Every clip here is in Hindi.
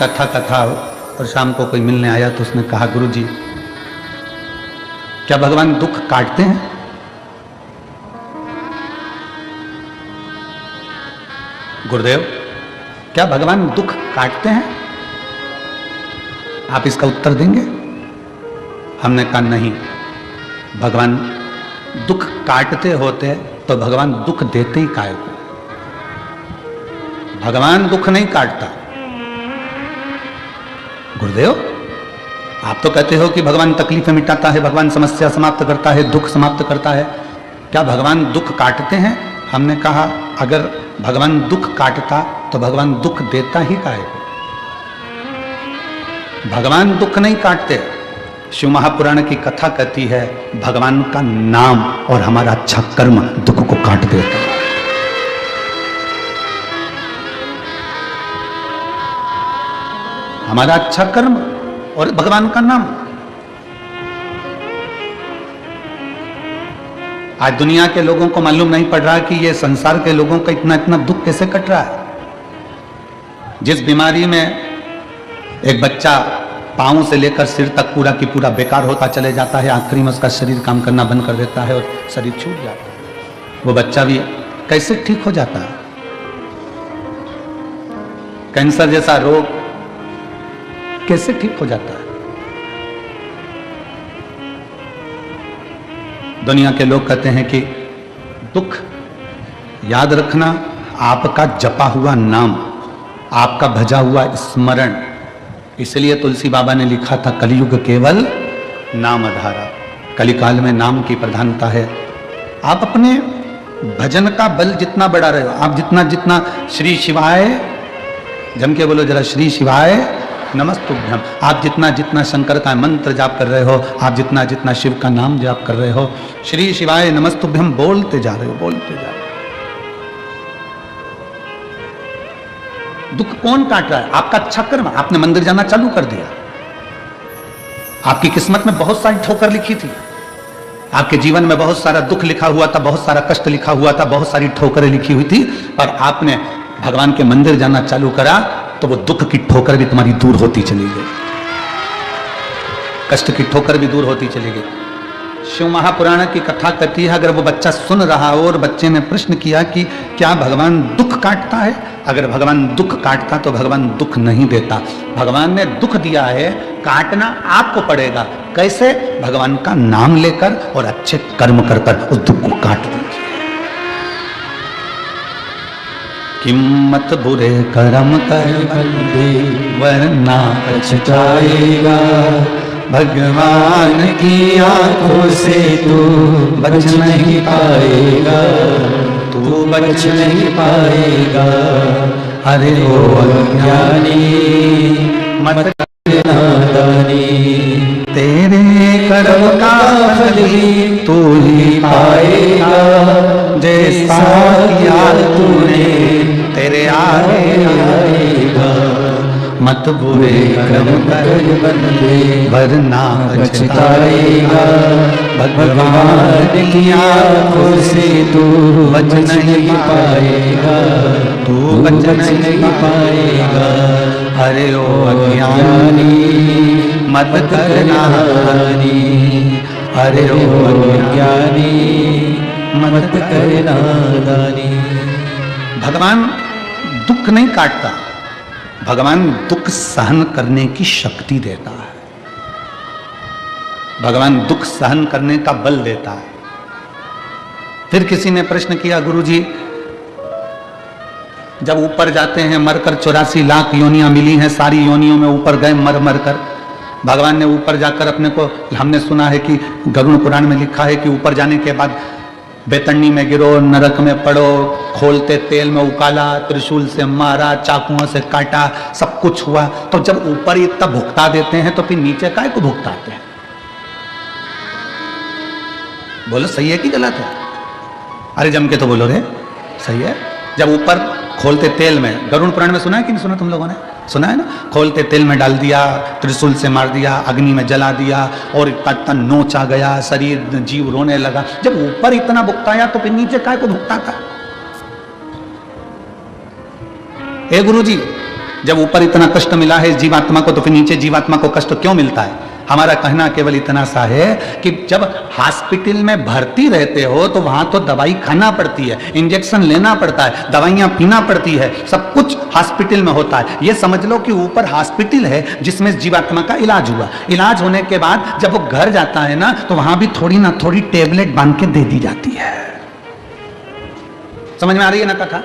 कथा और शाम को कोई मिलने आया तो उसने कहा, गुरुजी क्या भगवान दुख काटते हैं? गुरुदेव क्या भगवान दुख काटते हैं? आप इसका उत्तर देंगे? हमने कहा नहीं, भगवान दुख काटते होते तो भगवान दुख देते ही काहे को? भगवान दुख नहीं काटता। गुरुदेव आप तो कहते हो कि भगवान तकलीफें मिटाता है, भगवान समस्या समाप्त करता है, दुख समाप्त करता है, क्या भगवान दुख काटते हैं? हमने कहा अगर भगवान दुख काटता तो भगवान दुख देता ही काहे को? भगवान दुख नहीं काटते। शिव महापुराण की कथा कहती है भगवान का नाम और हमारा अच्छा कर्म दुख को काट देता है। हमारा अच्छा कर्म और भगवान का नाम। आज दुनिया के लोगों को मालूम नहीं पड़ रहा कि ये संसार के लोगों का इतना इतना दुख कैसे कट रहा है। जिस बीमारी में एक बच्चा पांव से लेकर सिर तक पूरा की पूरा बेकार होता चले जाता है, आखिरी में उसका शरीर काम करना बंद कर देता है और शरीर छूट जाता है, वो बच्चा भी कैसे ठीक हो जाता है। कैंसर जैसा रोग कैसे ठीक हो जाता है। दुनिया के लोग कहते हैं कि दुख याद रखना आपका जपा हुआ नाम, आपका भजा हुआ स्मरण। इसलिए तुलसी बाबा ने लिखा था कलयुग केवल नाम आधारा। कलिकाल में नाम की प्रधानता है। आप अपने भजन का बल जितना बढ़ा रहे हो, आप जितना जितना श्री शिवाय, जम के बोलो जरा, श्री शिवाय नमस्तुभ्यम, आप जितना जितना शंकर का मंत्र जाप कर रहे हो, आप जितना जितना शिव का नाम जाप कर रहे हो, श्री शिवाय नमस्तुभ्यम बोलते जा रहे हो, बोलते जा रहे हो। दुख कौन काट रहा है? आपका अच्छा कर्म। आपने मंदिर जाना चालू कर दिया, आपकी किस्मत में बहुत सारी ठोकर लिखी थी, आपके जीवन में बहुत सारा दुख लिखा हुआ था, बहुत सारा कष्ट लिखा हुआ था, बहुत सारी ठोकरें लिखी हुई थी, और आपने भगवान के मंदिर जाना चालू करा तो वो दुख की ठोकर भी तुम्हारी दूर होती चली गई, कष्ट की ठोकर भी दूर होती चली गई। शिव महापुराण की कथा कहती है अगर वो बच्चा सुन रहा हो और बच्चे ने प्रश्न किया कि क्या भगवान दुख काटता है? अगर भगवान दुख काटता तो भगवान दुख नहीं देता। भगवान ने दुख दिया है, काटना आपको पड़ेगा। कैसे? भगवान का नाम लेकर और अच्छे कर्म कर उस दुख को काट दीजिए। किम्मत बुरे कर्म कर बंदे वरना पछताएगा, भगवान की आंखों से तू बच नहीं पाएगा, तू बच नहीं पाएगा। अरे ओ अज्ञानी मत कर नादानी, तेरे कर्म का फल ही तू ही पाएगा, जैसा किया तूने तेरे आगे आएगा। मत बुरे कर्म कर बंदे वरना पछताएगा, भगवान की आंखों से तू बच नहीं पाएगा, तू बच नहीं पाएगा। अरे ओ अज्ञानी मत कर नादानी, अरे ओ अज्ञानी मत कर नादानी। भगवान दुख नहीं काटता, भगवान दुख सहन करने की शक्ति देता है, भगवान दुख सहन करने का बल देता है। फिर किसी ने प्रश्न किया, गुरुजी जब ऊपर जाते हैं मरकर 84 लाख योनियां मिली हैं, सारी योनियों में ऊपर गए मर मर कर, भगवान ने ऊपर जाकर अपने को, हमने सुना है कि गरुड़ पुराण में लिखा है कि ऊपर जाने के बाद बेतन्नी में गिरो, नरक में पड़ो, खोलते तेल में उकाला, त्रिशूल से मारा, चाकुओं से काटा, सब कुछ हुआ। तो जब ऊपर ही इतना भुगता देते हैं तो फिर नीचे काहे को भुगताते हैं? बोलो सही है कि गलत है? अरे जम के तो बोलो रे, सही है। जब ऊपर खोलते तेल में, गरुड़ पुराण में सुना है कि नहीं सुना? तुम लोगों ने सुना है ना? खोलते तेल में डाल दिया, त्रिशूल से मार दिया, अग्नि में जला दिया और इतना नोच आ गया, शरीर जीव रोने लगा। जब ऊपर इतना भुगताया तो फिर नीचे काय को भुगताता? हे गुरुजी जब ऊपर इतना कष्ट मिला है जीवात्मा को, तो फिर नीचे जीवात्मा को कष्ट क्यों मिलता है? हमारा कहना केवल इतना सा है कि जब हॉस्पिटल में भर्ती रहते हो तो वहां तो दवाई खाना पड़ती है, इंजेक्शन लेना पड़ता है, दवाइयां पीना पड़ती है, सब कुछ हॉस्पिटल में होता है। ये समझ लो कि ऊपर हॉस्पिटल है जिसमें जीवात्मा का इलाज हुआ। इलाज होने के बाद जब वो घर जाता है ना, तो वहां भी थोड़ी ना थोड़ी टेबलेट बांध के दे दी जाती है। समझ में आ रही है ना कथा?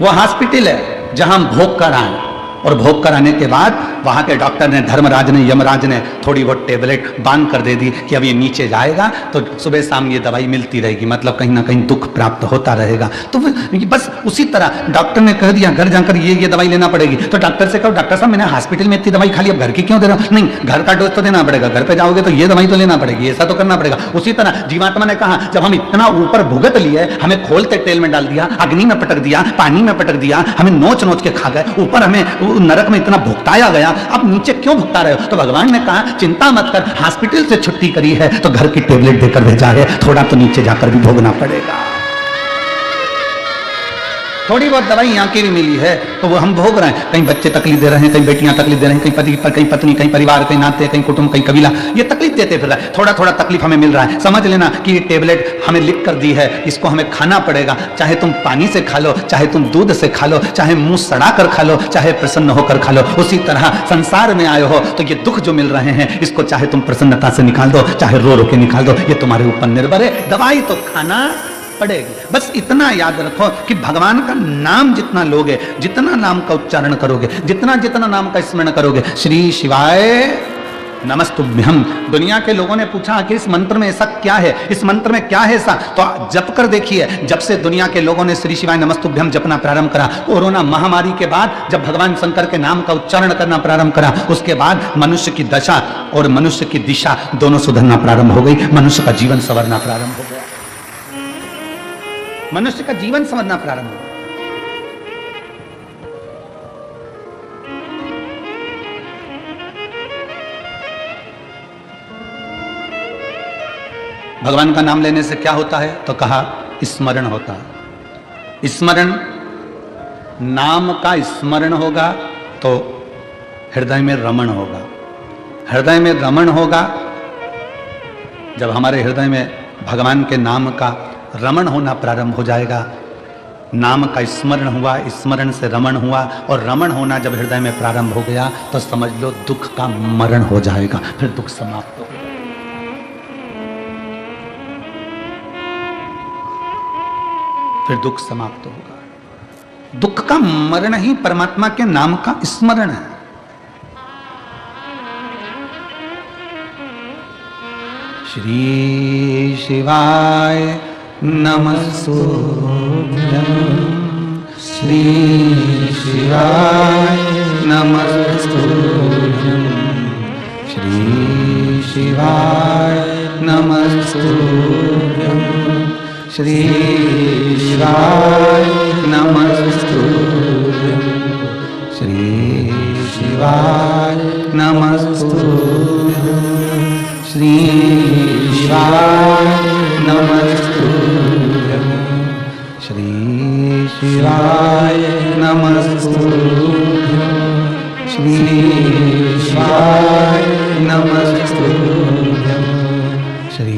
वो हॉस्पिटल है जहां हम भोग कर आए, और भोग कराने के बाद वहां के डॉक्टर ने, धर्मराज ने, यमराज ने थोड़ी बहुत टेबलेट बांध कर दे दी कि अब ये नीचे जाएगा तो सुबह शाम ये दवाई मिलती रहेगी, मतलब कहीं ना कहीं दुख प्राप्त होता रहेगा। तो बस उसी तरह डॉक्टर ने कह दिया घर जाकर ये दवाई लेना पड़ेगी, तो डॉक्टर से कहो डॉक्टर साहब मैंने हॉस्पिटल में इतनी दवाई खा ली, अब घर की क्यों दे रहा हूं? नहीं, घर का डोज तो देना पड़ेगा, घर पे जाओगे तो ये दवाई तो लेना पड़ेगी, ऐसा तो करना पड़ेगा। उसी तरह जीवात्मा ने कहा जब हम इतना ऊपर भुगत लिए, हमें खोलते तेल में डाल दिया, अग्नि में पटक दिया, पानी में पटक दिया, हमें नोच नोच के खा गए, ऊपर हमें नरक में इतना भुगताया गया, अब नीचे क्यों भुगता रहे हो? तो भगवान ने कहा चिंता मत कर, हॉस्पिटल से छुट्टी करी है तो घर की टेबलेट देकर भेजा है, थोड़ा तो नीचे जाकर भी भोगना पड़ेगा। थोड़ी बहुत दवाई यहाँ की भी मिली है तो वो हम भोग रहे हैं। कहीं बच्चे तकलीफ दे रहे हैं, कहीं बेटियां तकलीफ दे रहे हैं, कहीं पति, कहीं पत्नी, कहीं परिवार, कहीं नाते, कहीं कुटुंब, कहीं कबीला, ये तकलीफ देते फिर रहा है। थोड़ा थोड़ा तकलीफ हमें मिल रहा है। समझ लेना कि ये टेबलेट हमें लिख कर दी है, इसको हमें खाना पड़ेगा। चाहे तुम पानी से खा लो, चाहे तुम दूध से खा लो, चाहे मुंह सड़ा कर खा लो, चाहे प्रसन्न होकर खा लो। उसी तरह संसार में आए हो तो ये दुख जो मिल रहे हैं, इसको चाहे तुम प्रसन्नता से निकाल दो, चाहे रो रो के निकाल दो, ये तुम्हारे ऊपर निर्भर है। दवाई तो खाना पड़ेगी। बस इतना याद रखो कि भगवान का नाम जितना लोगे, जितना नाम का उच्चारण करोगे, जितना जितना नाम का स्मरण करोगे, श्री शिवाय नमस्तुभ्यम। दुनिया के लोगों ने पूछा कि इस मंत्र में ऐसा क्या है, इस मंत्र में क्या है ऐसा, तो जप कर देखिए। जब से दुनिया के लोगों ने श्री शिवाय नमस्तुभ्यम जपना प्रारंभ करा, कोरोना महामारी के बाद जब भगवान शंकर के नाम का उच्चारण करना प्रारंभ करा, उसके बाद मनुष्य की दशा और मनुष्य की दिशा दोनों सुधरना प्रारंभ हो गई। मनुष्य का जीवन संवरना प्रारंभ हो गया, मनुष्य का जीवन समझना प्रारंभ हो। भगवान का नाम लेने से क्या होता है? तो कहा स्मरण होता है। स्मरण, नाम का स्मरण होगा तो हृदय में रमण होगा। हृदय में रमण होगा जब हमारे हृदय में भगवान के नाम का रमण होना प्रारंभ हो जाएगा। नाम का स्मरण हुआ, स्मरण से रमण हुआ, और रमण होना जब हृदय में प्रारंभ हो गया तो समझ लो दुख का मरण हो जाएगा, फिर दुख समाप्त हो गया। फिर दुख समाप्त होगा। दुख का मरण ही परमात्मा के नाम का स्मरण है। श्री शिवाय नमस्तुभ्यं, श्री शिवाय नमस्तुभ्यं, श्री शिवाय नमस्तुभ्यं, श्री शिवाय नमस्तुभ्यं, श्री शिवाय नमस्तुभ्यं, श्री शिवाय नमस्तुभ्यं, श्री शिवाय नमस्तुभ्यं, श्री शिवाय नमस्तुभ्यं, श्री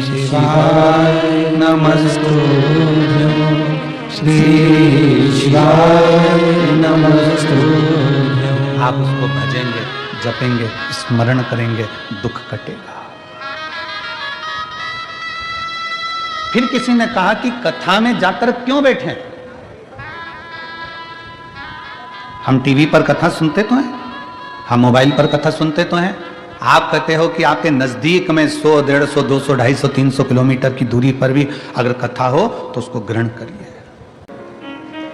शिवाय नमस्तुभ्यं, श्री शिवाय नमस्तुभ्यं। आप उसको भजेंगे, जपेंगे, स्मरण करेंगे, दुख कटेगा। फिर किसी ने कहा कि कथा में जाकर क्यों बैठे? हम टीवी पर कथा सुनते तो हैं, हम मोबाइल पर कथा सुनते तो हैं। आप कहते हो कि आपके नजदीक में 100, 150, 200, 250, 300 किलोमीटर की दूरी पर भी अगर कथा हो तो उसको ग्रहण करिए।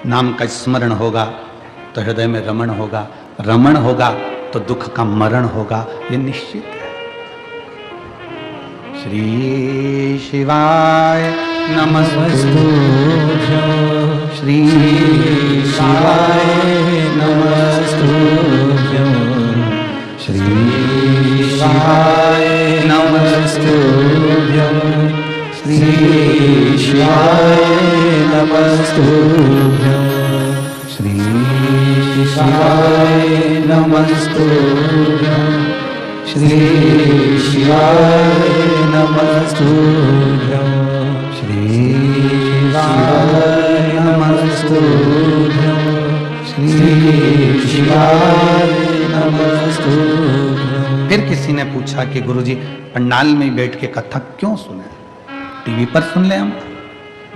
नाम का स्मरण होगा तो हृदय में रमण होगा, रमण होगा तो दुख का मरण होगा, ये निश्चित है। श्री शिवाय नमस्तुभ्यं, श्री शिवाय नमस्तुभ्यं, श्री शिवाय नमस्तुभ्यं, श्री शिवाय नमस्तुभ्यं, श्री शिवाय नमस्तुभ्यं श्री शिवाय नमस्तुभ्यं श्री शिवाय नमस्तुभ्यं श्री शिवाय नमस्तुभ्यं। फिर किसी ने पूछा कि गुरुजी पंडाल में बैठ के कथा क्यों सुने? टीवी पर सुन ले हम,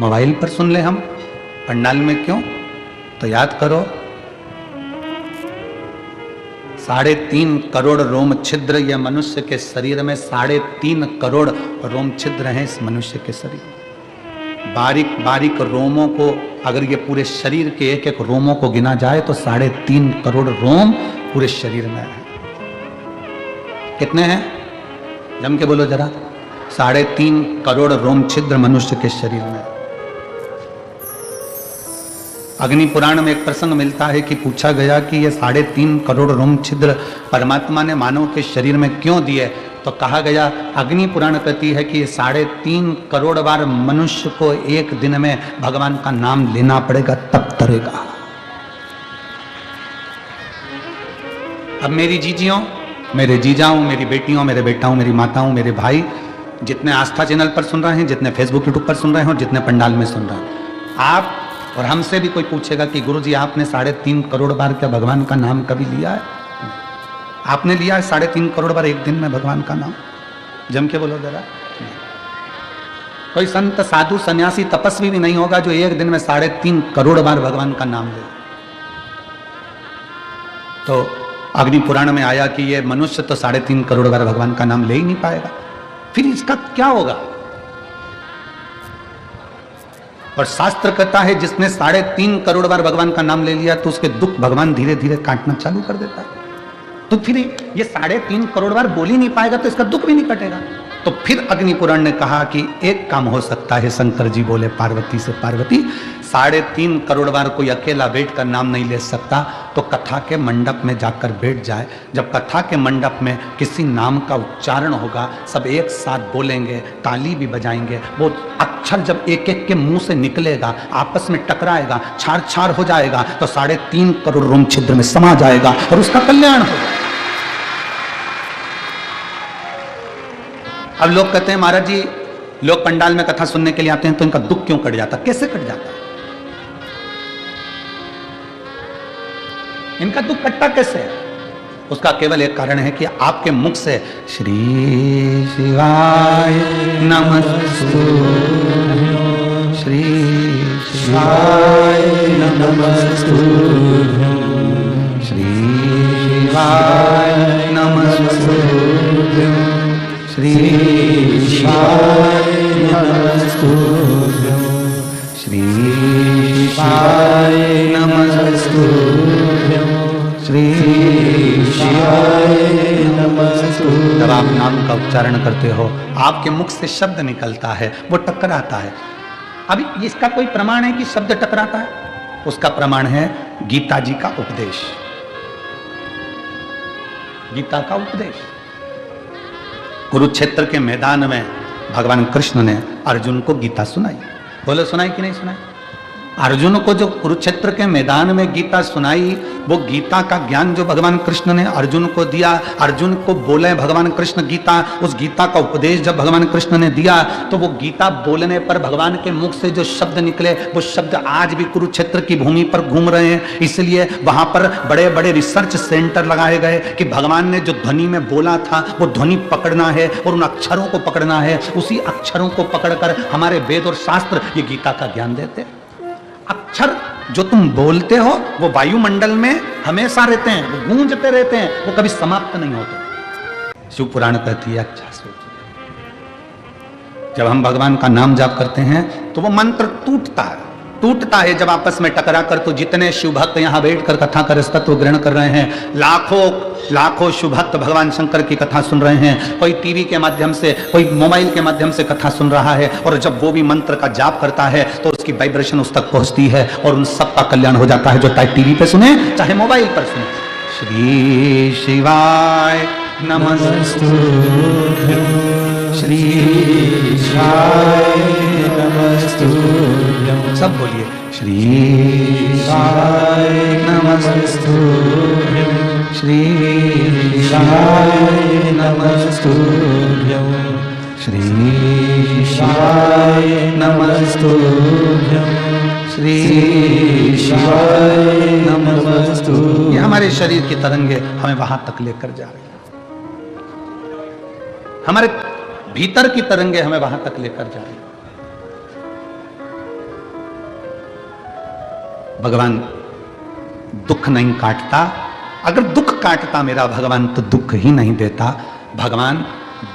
मोबाइल पर सुन ले हम, पंडाल में क्यों? तो याद करो 3.5 करोड़ रोम छिद्र या मनुष्य के शरीर में 3.5 करोड़ रोम छिद्र हैं इस मनुष्य के शरीर में। बारीक बारीक रोमों को अगर ये पूरे शरीर के एक एक रोमों को गिना जाए तो 3.5 करोड़ रोम पूरे शरीर में है। कितने हैं? जम के बोलो जरा। 3.5 करोड़ रोम छिद्र मनुष्य के शरीर में। अग्नि पुराण में एक प्रसंग मिलता है कि पूछा गया कि ये 3.5 करोड़ रोम छिद्र परमात्मा ने मानव के शरीर में क्यों दिए? तो कहा गया, अग्नि पुराण कहती है कि 3.5 करोड़ बार मनुष्य को एक दिन में भगवान का नाम लेना पड़ेगा तब तरेगा। अब मेरी जीजियों, मेरे जीजाओं, मेरी बेटियों, मेरे बेटाओं, मेरी माताओं, मेरे भाई, जितने आस्था चैनल पर सुन रहे हैं, जितने फेसबुक यूट्यूब पर सुन रहे हैं और जितने पंडाल में सुन रहे हैं, आप और हमसे भी कोई पूछेगा कि गुरुजी आपने 3.5 करोड़ बार क्या भगवान का नाम कभी लिया है? आपने लिया है 3.5 करोड़ बार एक दिन में भगवान का नाम? जम के बोलो जरा। कोई संत साधु सन्यासी तपस्वी भी नहीं होगा जो एक दिन में 3.5 करोड़ बार भगवान का नाम ले। तो अग्नि पुराण में आया कि ये मनुष्य तो 3.5 करोड़ बार भगवान का नाम ले ही नहीं पाएगा, फिर इसका क्या होगा? और शास्त्र कहता है जिसने 3.5 करोड़ बार भगवान का नाम ले लिया तो उसके दुख भगवान धीरे धीरे काटना चालू कर देता है। तो फिर ये 3.5 करोड़ बार बोल ही नहीं पाएगा तो इसका दुख भी नहीं कटेगा। तो फिर अग्नि पुराण ने कहा कि एक काम हो सकता है। शंकर जी बोले पार्वती से, पार्वती 3.5 करोड़ बार कोई अकेला बैठकर नाम नहीं ले सकता, तो कथा के मंडप में जाकर बैठ जाए। जब कथा के मंडप में किसी नाम का उच्चारण होगा, सब एक साथ बोलेंगे, ताली भी बजाएंगे, वो अक्षर जब एक एक के मुंह से निकलेगा, आपस में टकराएगा, छार छार हो जाएगा, तो 3.5 करोड़ रोम छिद्र में समा जाएगा और उसका कल्याण होगा। अब लोग कहते हैं महाराज जी, लोग पंडाल में कथा सुनने के लिए आते हैं तो इनका दुख क्यों कट जाता? कैसे कट जाता? इनका दुख कटता कैसे है? उसका केवल एक कारण है कि आपके मुख से श्री शिवाय नमस्तुभ्यं, श्री शिवाय नमस्तुभ्यं, श्री शिवाय नमस्तुभ्यं, श्री शिवाय नमस्तुभ्यं, श्री शिवाय नमस्तुभ्यं, श्री शिवाय नमस्तुभ्यं। जब आप नाम का उच्चारण करते हो, आपके मुख से शब्द निकलता है, वो टकराता है। अभी इसका कोई प्रमाण है कि शब्द टकराता है? उसका प्रमाण है गीता जी का उपदेश। गीता का उपदेश कुरुक्षेत्र के मैदान में भगवान कृष्ण ने अर्जुन को गीता सुनाई। बोलो सुनाई कि नहीं सुनाई? अर्जुन को जो कुरुक्षेत्र के मैदान में गीता सुनाई, वो गीता का ज्ञान जो भगवान कृष्ण ने अर्जुन को दिया, अर्जुन को बोले भगवान कृष्ण गीता, उस गीता का उपदेश जब भगवान कृष्ण ने दिया, तो वो गीता बोलने पर भगवान के मुख से जो शब्द निकले, वो शब्द आज भी कुरुक्षेत्र की भूमि पर घूम रहे हैं। इसलिए वहां पर बड़े बड़े रिसर्च सेंटर लगाए गए कि भगवान ने जो ध्वनि में बोला था वो ध्वनि पकड़ना है और उन अक्षरों को पकड़ना है। उसी अक्षरों को पकड़कर हमारे वेद और शास्त्र ये गीता का ज्ञान देते हैं। अक्षर जो तुम बोलते हो वो वायुमंडल में हमेशा रहते हैं, वो गूंजते रहते हैं, वो कभी समाप्त नहीं होते। शिव पुराण कहती है, अच्छा सोचिए, जब हम भगवान का नाम जाप करते हैं तो वो मंत्र टूटता है जब आपस में टकरा कर। तो जितने शिव भक्त यहाँ बैठकर कथा कर तत्व ग्रहण कर रहे हैं, लाखों शिव भक्त भगवान शंकर की कथा सुन रहे हैं। कोई टीवी के माध्यम से, कोई मोबाइल के माध्यम से कथा सुन रहा है, और जब वो भी मंत्र का जाप करता है तो उसकी वाइब्रेशन उस तक पहुंचती है और उन सबका कल्याण हो जाता है, जो चाहे टीवी पे सुने चाहे मोबाइल पर सुने। श्री शिवाय नमस्तुभ्यं, श्री शिवाय नमस्तुभ्यं, सब बोलिए। श्री शिवाय नमस्तुभ्यं श्री शिवाय नमस्तुभ्यं श्री शिवाय नमस्तुभ्यं श्री शिवाय नमस्तुभ्यं। ये हमारे शरीर की तरंगे हमें वहां तक लेकर जा रही है, हमारे भीतर की तरंगे हमें वहां तक लेकर जा रही है। भगवान दुख नहीं काटता, अगर दुख काटता मेरा भगवान तो दुख ही नहीं देता। भगवान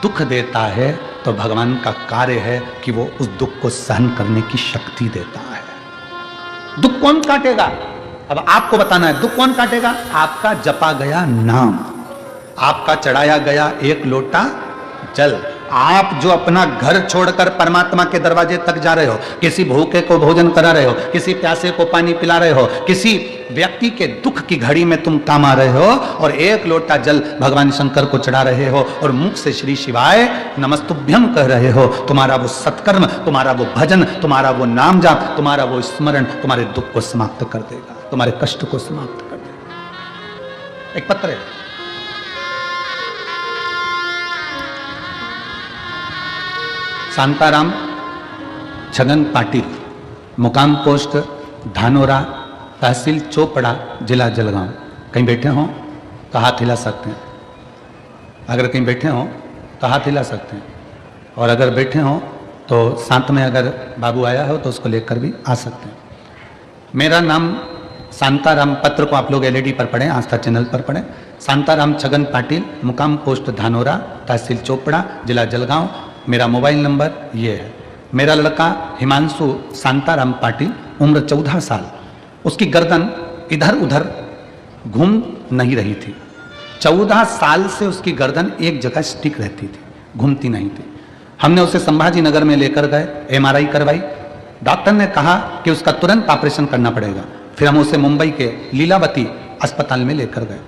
दुख देता है तो भगवान का कार्य है कि वो उस दुख को सहन करने की शक्ति देता है। दुख कौन काटेगा? अब आपको बताना है, दुख कौन काटेगा? आपका जपा गया नाम, आपका चढ़ाया गया एक लोटा जल। आप जो अपना घर छोड़कर परमात्मा के दरवाजे तक जा रहे हो, किसी भूखे को भोजन करा रहे हो, किसी प्यासे को पानी पिला रहे हो, किसी व्यक्ति के दुख की घड़ी में तुम काम आ रहे हो और एक लोटा जल भगवान शंकर को चढ़ा रहे हो और मुख से श्री शिवाय नमस्तुभ्यम कह रहे हो, तुम्हारा वो सत्कर्म, तुम्हारा वो भजन, तुम्हारा वो नाम जाप, तुम्हारा वो स्मरण तुम्हारे दुख को समाप्त कर देगा, तुम्हारे कष्ट को समाप्त कर देगा। एक पत्र है, शांताराम छगन पाटिल, मुकाम पोस्ट धानोरा, तहसील चोपड़ा, जिला जलगांव। कहीं बैठे हों तो हाथ हिला सकते हैं, अगर कहीं बैठे हों तो हाथ हिला सकते हैं, और अगर बैठे हों तो साथ में अगर बाबू आया हो तो उसको लेकर भी आ सकते हैं। मेरा नाम शांताराम, पत्र को आप लोग LED पर पढ़ें, आस्था चैनल पर पढ़ें। शांताराम छगन पाटिल, मुकाम पोस्ट धानोरा, तहसील चोपड़ा, जिला जलगांव। मेरा मोबाइल नंबर ये है। मेरा लड़का हिमांशु शांताराम पाटिल, उम्र 14 साल, उसकी गर्दन इधर उधर घूम नहीं रही थी। 14 साल से उसकी गर्दन एक जगह स्टिक रहती थी, घूमती नहीं थी। हमने उसे संभाजी नगर में लेकर गए, MRI करवाई। डॉक्टर ने कहा कि उसका तुरंत ऑपरेशन करना पड़ेगा। फिर हम उसे मुंबई के लीलावती अस्पताल में लेकर गए,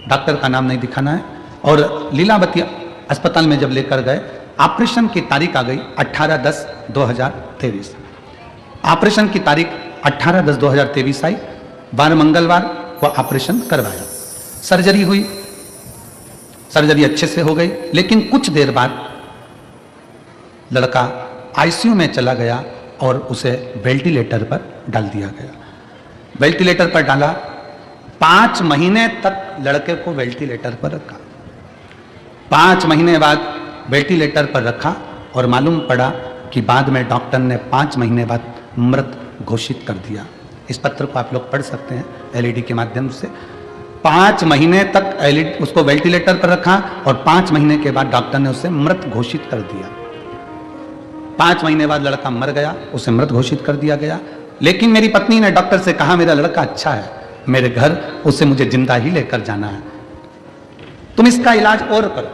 डॉक्टर का नाम नहीं दिखाना है। और लीलावती अस्पताल में जब लेकर गए, ऑपरेशन की तारीख आ गई 18/10/2023। ऑपरेशन की तारीख 18/10/2023 आई। 12 मंगलवार को ऑपरेशन करवाया, सर्जरी हुई, सर्जरी अच्छे से हो गई। लेकिन कुछ देर बाद लड़का ICU में चला गया और उसे वेंटिलेटर पर डाल दिया गया। वेंटिलेटर पर डाला, 5 महीने तक लड़के को वेंटिलेटर पर रखा। 5 महीने बाद वेंटिलेटर पर रखा और मालूम पड़ा कि बाद में डॉक्टर ने 5 महीने बाद मृत घोषित कर दिया। इस पत्र को आप लोग पढ़ सकते हैं LED के माध्यम से। 5 महीने तक LED उसको वेंटिलेटर पर रखा और 5 महीने के बाद डॉक्टर ने उसे मृत घोषित कर दिया। 5 महीने बाद लड़का मर गया, उसे मृत घोषित कर दिया गया। लेकिन मेरी पत्नी ने डॉक्टर से कहा, मेरा लड़का अच्छा है, मेरे घर उसे मुझे जिंदा ही लेकर जाना है, तुम इसका इलाज और करो।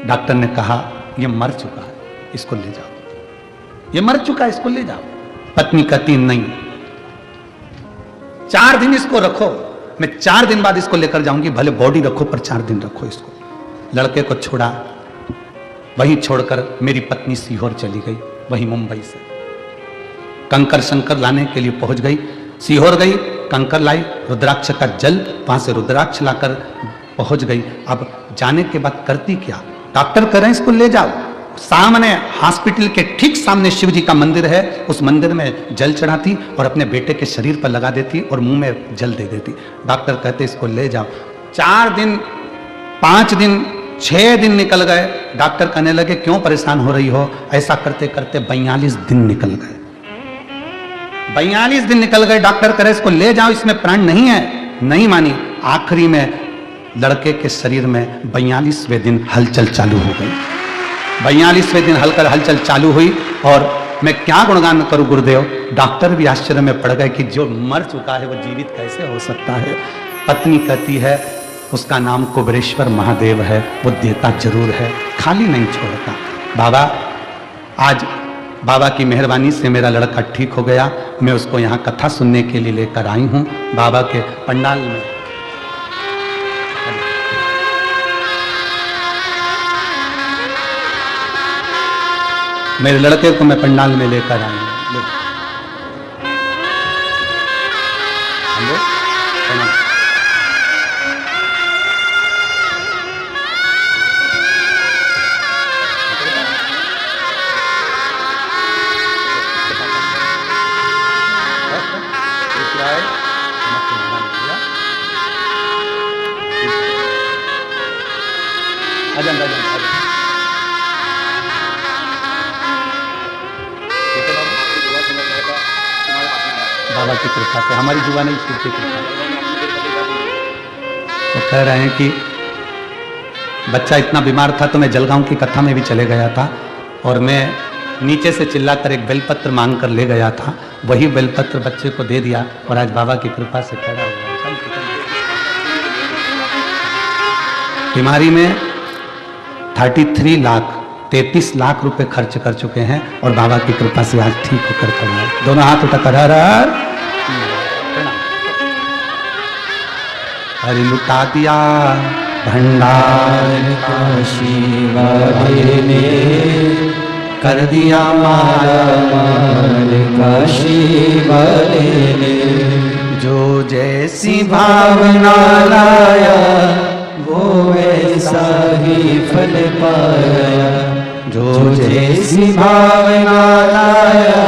डॉक्टर ने कहा, यह मर चुका है, इसको ले जाओ, ये मर चुका है, इसको ले जाओ। पत्नी कहती नहीं, 4 दिन इसको रखो, मैं 4 दिन बाद इसको लेकर जाऊंगी, भले बॉडी रखो पर 4 दिन रखो इसको। लड़के को छोड़ा, वहीं छोड़कर मेरी पत्नी सीहोर चली गई, वहीं मुंबई से कंकर शंकर लाने के लिए पहुंच गई। सीहोर गई, कंकर लाई, रुद्राक्ष का जल, वहां से रुद्राक्ष लाकर पहुंच गई। अब जाने के बाद करती क्या? डॉक्टर कह रहे हैं इसको ले जाओ। सामने हॉस्पिटल के ठीक सामने शिव जी का मंदिर है, उस मंदिर में जल चढ़ाती और अपने बेटे के शरीर पर लगा देती और मुंह में जल दे देती। डॉक्टर कहते इसको ले जाओ। 4 दिन, 5 दिन, 6 दिन निकल गए। डॉक्टर कहने लगे क्यों परेशान हो रही हो? ऐसा करते करते 42 दिन निकल गए। 42 दिन निकल गए। डॉक्टर कह रहे इसको ले जाओ, इसमें प्राण नहीं है। नहीं मानी। आखिरी में लड़के के शरीर में 42वें दिन हलचल चालू हो गई। 42वें दिन हलचल चालू हुई और मैं क्या गुणगान करूं गुरुदेव। डॉक्टर भी आश्चर्य में पड़ गए कि जो मर चुका है वो जीवित कैसे हो सकता है। पत्नी कहती है उसका नाम कुबेरेश्वर महादेव है, वो देता जरूर है, खाली नहीं छोड़ता। बाबा, आज बाबा की मेहरबानी से मेरा लड़का ठीक हो गया। मैं उसको यहाँ कथा सुनने के लिए लेकर आई हूँ बाबा के पंडाल में। मेरे लड़के को मैं पंडाल में लेकर आई हूँ। भजन भजन भजन। बाबा की कृपा से, हमारी जुआ नहीं, शिव की कृपा। तो कह रहे हैं कि बच्चा इतना बीमार था तो मैं जलगांव की कथा में भी चले गया था और मैं नीचे से चिल्लाकर एक बेलपत्र मांग कर ले गया था। वही बेलपत्र बच्चे को दे दिया और आज बाबा की कृपा से खड़ा हुआ। बीमारी में 33 लाख रुपए खर्च कर चुके हैं और बाबा की कृपा से आज ठीक होकर खड़ा है। दोनों हाथ उठाकर हर हर हरि लुटा दिया भंडार काशी वाले ने, कर दिया मारा मार काशी वाले ने। जो जैसी भावना लाया वो वैसा ही फल पाया, जो जैसी भावना लाया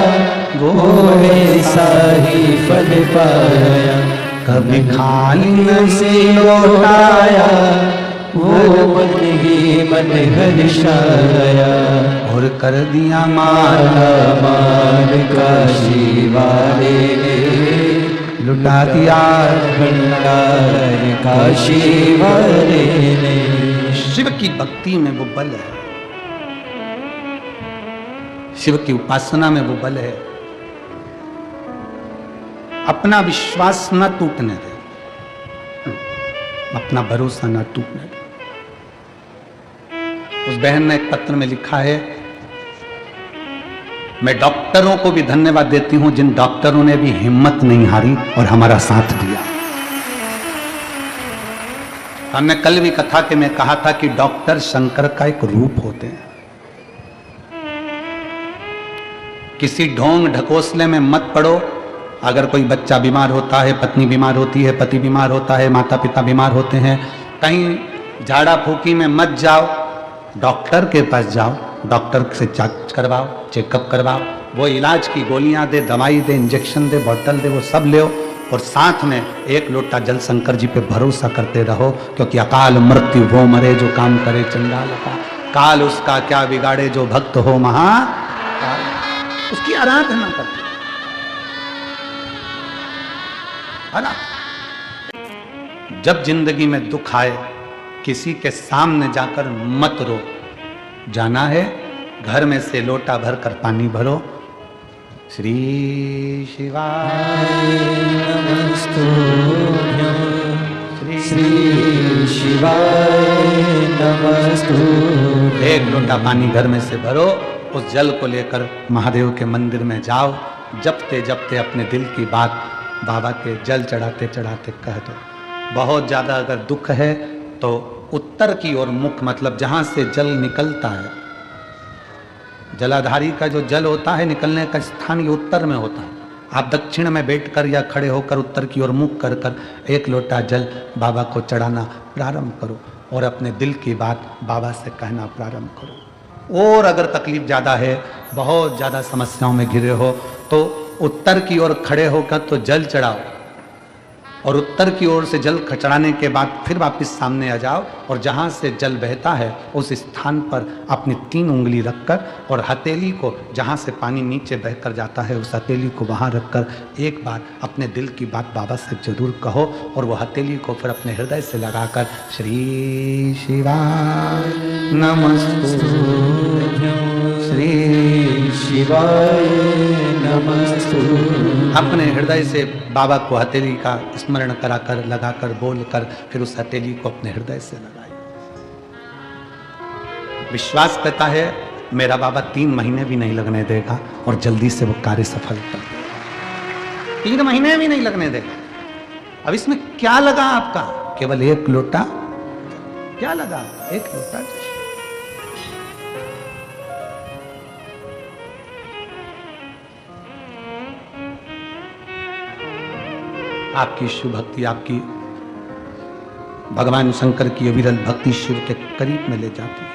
वो वैसा ही फल पाया। कभी खाली से लौटाया वो मन ही मन हर्षाया, और कर दिया मारा मार काशी वाले ने, लुटा दिया भंडार काशी वाले ने। शिव की भक्ति में वो बल है, शिव की उपासना में वो बल है। अपना विश्वास न टूटने दे, अपना भरोसा न टूटने दे। उस बहन ने एक पत्र में लिखा है, मैं डॉक्टरों को भी धन्यवाद देती हूं जिन डॉक्टरों ने भी हिम्मत नहीं हारी और हमारा साथ दिया। हमने कल भी कथा के में कहा था कि डॉक्टर शंकर का एक रूप होते हैं। किसी ढोंग ढकोसले में मत पड़ो। अगर कोई बच्चा बीमार होता है, पत्नी बीमार होती है, पति बीमार होता है, माता पिता बीमार होते हैं, कहीं झाड़ा फूकी में मत जाओ, डॉक्टर के पास जाओ, डॉक्टर से जांच करवाओ, चेकअप करवाओ, वो इलाज की गोलियां दे, दवाई दे, इंजेक्शन दे, बोतल दे, वो सब ले और साथ में एक लोटा जल शंकर जी पे भरोसा करते रहो, क्योंकि अकाल मृत्यु वो मरे जो काम करे चंडाल का, काल उसका क्या बिगाड़े जो भक्त हो महा, उसकी आराधना करते है ना। जब जिंदगी में दुख आए किसी के सामने जाकर मत रो, जाना है घर में से लोटा भर कर पानी भरो। श्री शिवाय नमस्तुभ्यं, श्री शिवाय नमस्तुभ्यं। एक लोटा पानी घर में से भरो, उस जल को लेकर महादेव के मंदिर में जाओ, जपते जपते अपने दिल की बात बाबा के जल चढ़ाते चढ़ाते कह दो। बहुत ज्यादा अगर दुख है तो उत्तर की ओर मुख, मतलब जहां से जल निकलता है, जलाधारी का जो जल होता है निकलने का स्थान ये उत्तर में होता है। आप दक्षिण में बैठकर या खड़े होकर उत्तर की ओर मुख कर कर एक लोटा जल बाबा को चढ़ाना प्रारंभ करो और अपने दिल की बात बाबा से कहना प्रारंभ करो। और अगर तकलीफ ज्यादा है, बहुत ज्यादा समस्याओं में घिरे हो, तो उत्तर की ओर खड़े होकर तो जल चढ़ाओ और उत्तर की ओर से जल चढ़ाने के बाद फिर वापस सामने आ जाओ और जहां से जल बहता है उस स्थान पर अपनी 3 उंगली रखकर और हथेली को, जहां से पानी नीचे बहकर जाता है उस हथेली को वहां रखकर एक बार अपने दिल की बात बाबा से जरूर कहो और वो हथेली को फिर अपने हृदय से लगाकर श्री शिवाय नमस्तुभ्यं, श्री शिवाय नमस्तुभ्यं। अपने हृदय से बाबा को हथेली का स्मरण कराकर लगाकर बोलकर फिर उस हथेली को अपने हृदय से लगाए। विश्वास करता है मेरा बाबा 3 महीने भी नहीं लगने देगा और जल्दी से वो कार्य सफल कर देगा। 3 महीने भी नहीं लगने देगा। अब इसमें क्या लगा आपका? केवल एक लोटा। क्या लगा? एक लोटा। आपकी शिव भक्ति, आपकी भगवान शंकर की अविरल भक्ति शिव के करीब में ले जाती है।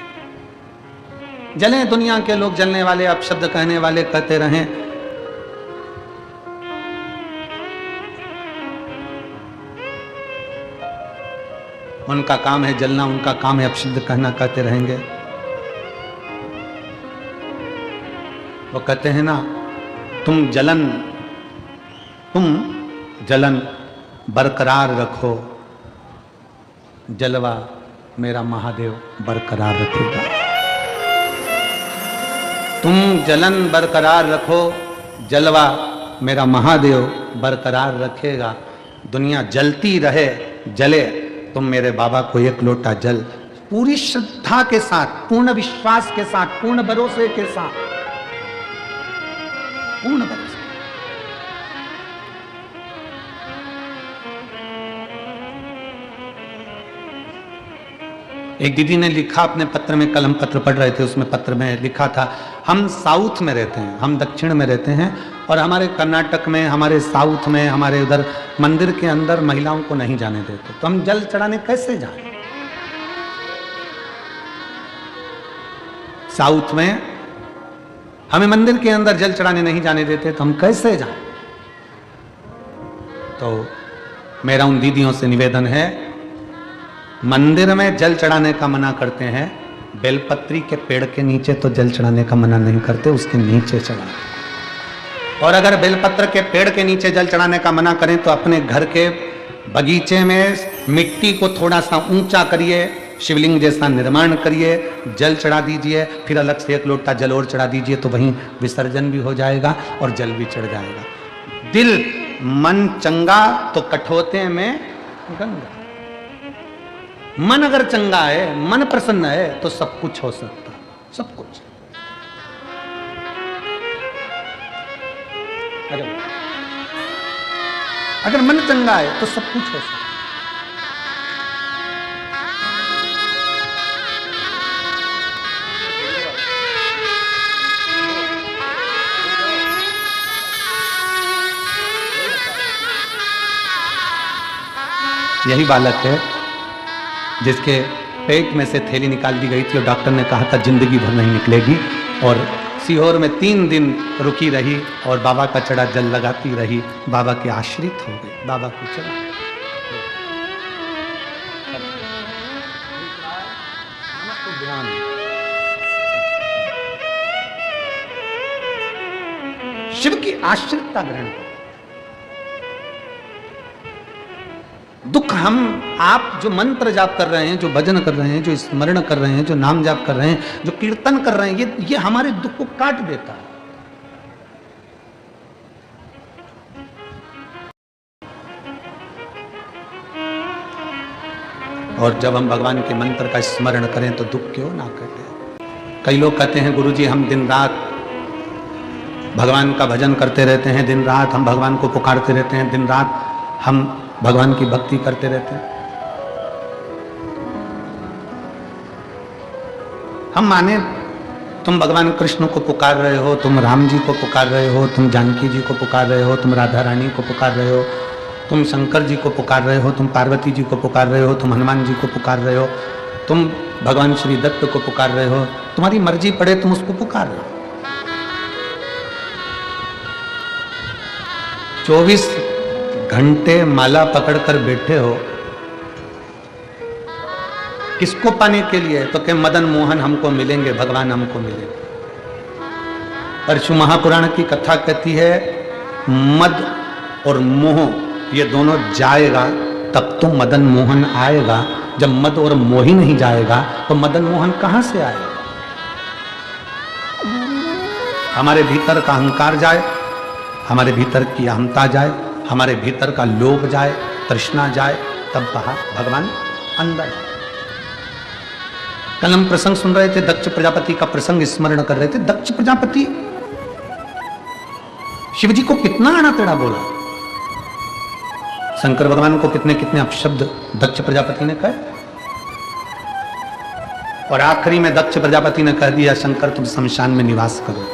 जले दुनिया के लोग, जलने वाले, अपशब्द कहने वाले कहते रहें, उनका काम है जलना, उनका काम है अपशब्द कहना, कहते रहेंगे। वो कहते हैं ना, तुम जलन बरकरार रखो, जलवा मेरा महादेव बरकरार रखेगा। तुम जलन बरकरार रखो, जलवा मेरा महादेव बरकरार रखेगा। दुनिया जलती रहे, जले, तुम मेरे बाबा को एक लोटा जल पूरी श्रद्धा के साथ, पूर्ण विश्वास के साथ, पूर्ण भरोसे के साथ, पूर्ण भरोसे। एक दीदी ने लिखा अपने पत्र में, कल हम पत्र पढ़ रहे थे, उसमें पत्र में लिखा था, हम साउथ में रहते हैं, हम दक्षिण में रहते हैं, और हमारे कर्नाटक में, हमारे साउथ में, हमारे उधर मंदिर के अंदर महिलाओं को नहीं जाने देते, तो हम जल चढ़ाने कैसे जाएं? साउथ में हमें मंदिर के अंदर जल चढ़ाने नहीं जाने देते, तो हम कैसे जाएं? तो मेरा उन दीदियों से निवेदन है, मंदिर में जल चढ़ाने का मना करते हैं, बेलपत्री के पेड़ के नीचे तो जल चढ़ाने का मना नहीं करते, उसके नीचे चढ़ाएं। और अगर बेलपत्र के पेड़ के नीचे जल चढ़ाने का मना करें तो अपने घर के बगीचे में मिट्टी को थोड़ा सा ऊंचा करिए, शिवलिंग जैसा निर्माण करिए, जल चढ़ा दीजिए, फिर अलग से एक लोटा जल और चढ़ा दीजिए, तो वहीं विसर्जन भी हो जाएगा और जल भी चढ़ जाएगा। दिल मन चंगा तो कठोते में गंगा। मन अगर चंगा है, मन प्रसन्न है, तो सब कुछ हो सकता, सब कुछ। अगर मन चंगा है तो सब कुछ हो सकता। यही बालक है जिसके पेट में से थैली निकाल दी गई थी और डॉक्टर ने कहा था जिंदगी भर नहीं निकलेगी, और सीहोर में 3 दिन रुकी रही और बाबा का चढ़ा जल लगाती रही, बाबा के आश्रित हो गई, बाबा को चढ़ा। शिव की आश्रितता ग्रहण करो। दुख हम, आप जो मंत्र जाप कर रहे हैं, जो भजन कर रहे हैं, जो स्मरण कर रहे हैं, जो नाम जाप कर रहे हैं, जो कीर्तन कर रहे हैं, ये हमारे दुख को काट देता है। और जब हम भगवान के मंत्र का स्मरण करें तो दुख क्यों ना कटे। कई लोग कहते हैं गुरुजी हम दिन रात भगवान का भजन करते रहते हैं, दिन रात हम भगवान को पुकारते रहते हैं, दिन रात हम भगवान की भक्ति करते रहते हैं। हम माने तुम भगवान कृष्ण को पुकार रहे हो, तुम राम जी को पुकार रहे हो, तुम जानकी जी को पुकार रहे हो, तुम राधा रानी को पुकार रहे हो, तुम शंकर जी को पुकार रहे हो, तुम पार्वती जी को पुकार रहे हो, तुम हनुमान जी को पुकार रहे हो, तुम भगवान श्री दत्त को पुकार रहे हो, तुम्हारी मर्जी पड़े तुम उसको पुकार रहे हो। 24 घंटे माला पकड़कर बैठे हो, किसको पाने के लिए? तो कि मदन मोहन हमको मिलेंगे, भगवान हमको मिलेंगे। परशु महापुराण की कथा कहती है मद और मोह ये दोनों जाएगा तब तो मदन मोहन आएगा। जब मद और मोह ही नहीं जाएगा तो मदन मोहन कहां से आएगा? हमारे भीतर का अहंकार जाए, हमारे भीतर की अहमता जाए, हमारे भीतर का लोभ जाए, तृष्णा जाए, तब भगवान अंदर। कल हम प्रसंग सुन रहे थे, दक्ष प्रजापति का प्रसंग स्मरण कर रहे थे। दक्ष प्रजापति शिव जी को कितना आना टेढ़ा बोला, शंकर भगवान को कितने कितने अपशब्द दक्ष प्रजापति ने कहे, और आखिरी में दक्ष प्रजापति ने कह दिया शंकर तुम शमशान में निवास करो।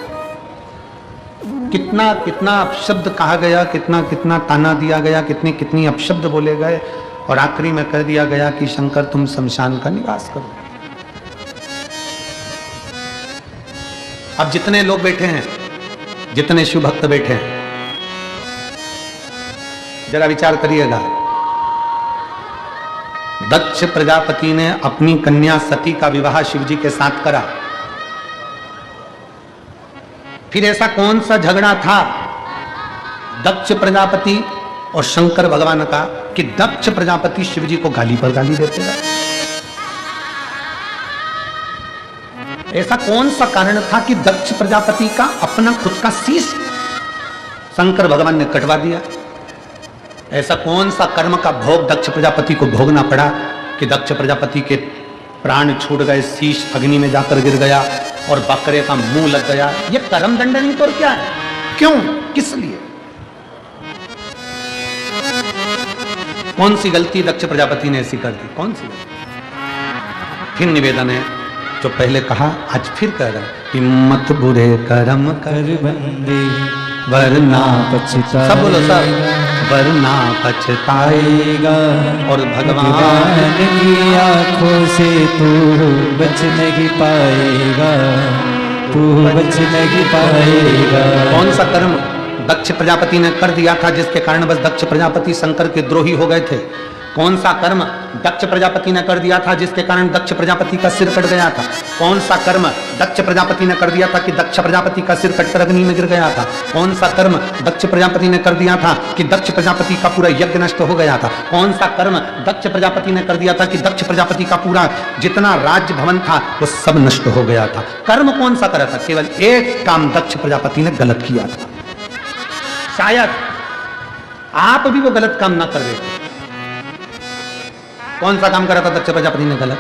कितना कितना अपशब्द कहा गया, कितना कितना ताना दिया गया, कितनी कितनी अपशब्द बोले गए, और आखिरी में कह दिया गया कि शंकर तुम शमशान का निवास करो। अब जितने लोग बैठे हैं, जितने शिव भक्त बैठे हैं, जरा विचार करिएगा, दक्ष प्रजापति ने अपनी कन्या सती का विवाह शिव जी के साथ करा। फिर ऐसा कौन सा झगड़ा था दक्ष प्रजापति और शंकर भगवान का कि दक्ष प्रजापति शिव जी को गाली पर गाली देते रहे? ऐसा कौन सा कारण था कि दक्ष प्रजापति का अपना खुद का शीश शंकर भगवान ने कटवा दिया? ऐसा कौन सा कर्म का भोग दक्ष प्रजापति को भोगना पड़ा कि दक्ष प्रजापति के प्राण छूट गए, शीश अग्नि में जाकर गिर गया और बकरे का मुंह लग गया? ये कर्म दंड नहीं तो क्या है? क्यों, किस लिए? कौन सी गलती दक्ष प्रजापति ने ऐसी कर दी? कौन सी गलती? फिर निवेदन है, जो पहले कहा आज फिर कह रहा है कि मत बुरे कर्म कर बंदे वरना पछताएगा, सब बोलो सब, वरना पछताएगा और भगवान की आंखों से तू बच नहीं पाएगा, तू बच नहीं पाएगा। कौन सा कर्म दक्ष प्रजापति ने कर दिया था जिसके कारण बस दक्ष प्रजापति शंकर के द्रोही हो गए थे? कौन सा कर्म दक्ष प्रजापति ने कर दिया था जिसके कारण दक्ष प्रजापति का सिर कट गया था? कौन सा कर्म दक्ष प्रजापति ने कर दिया था कि दक्ष प्रजापति का सिर कटकर अग्नि में गिर गया था? कौन सा कर्म दक्ष प्रजापति ने कर दिया था कि दक्ष प्रजापति का पूरा यज्ञ नष्ट हो गया था? कौन सा कर्म दक्ष प्रजापति ने कर दिया था कि दक्ष प्रजापति का पूरा जितना राज्य भवन था वो सब नष्ट हो गया था? कर्म कौन सा करा था? केवल एक काम दक्ष प्रजापति ने गलत किया था। शायद आप भी वो गलत काम ना कर रहे थे। कौन सा काम करा था दक्ष प्रजापति ने गलत?